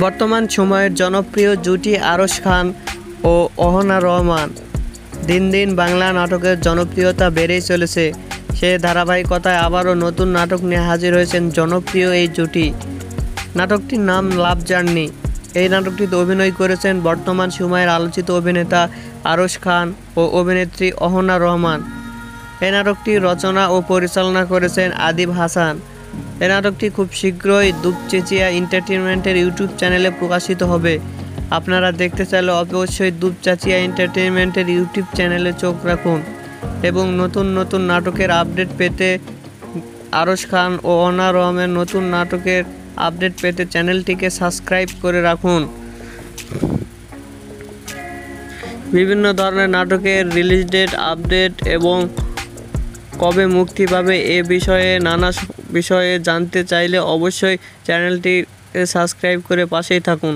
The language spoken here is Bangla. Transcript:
বর্তমান সময়ের জনপ্রিয় জুটি আরশ খান ও অহনা রহমান। দিন দিন বাংলা নাটকের জনপ্রিয়তা বেড়েই চলেছে। সে ধারাবাহিকতায় আবারও নতুন নাটক নিয়ে হাজির হয়েছেন জনপ্রিয় এই জুটি। নাটকটির নাম লাভ জার্নি। এই নাটকটিতে অভিনয় করেছেন বর্তমান সময়ের আলোচিত অভিনেতা আরশ খান ও অভিনেত্রী অহনা রহমান। এই নাটকটি রচনা ও পরিচালনা করেছেন আদিব হাসান। এই নাটকটি খুব শীঘ্রই দুপচেচিয়া এন্টারটেইনমেন্টের ইউটিউব চ্যানেলে প্রকাশিত হবে। আপনারা দেখতে চাইলে অবশ্যই দুপচাচিয়া এন্টারটেইনমেন্টের ইউটিউব চ্যানেলে চোখ রাখুন এবং নতুন নতুন নাটকের আপডেট পেতে আরশ খান ও অহনা রহমানের নতুন নাটকের আপডেট পেতে চ্যানেলটিকে সাবস্ক্রাইব করে রাখুন। বিভিন্ন ধরনের নাটকের রিলিজ ডেট, আপডেট এবং কবে মুক্তি পাবে এ বিষয়ে নানা বিষয়ে জানতে চাইলে অবশ্যই চ্যানেলটি সাবস্ক্রাইব করে পাশেই থাকুন।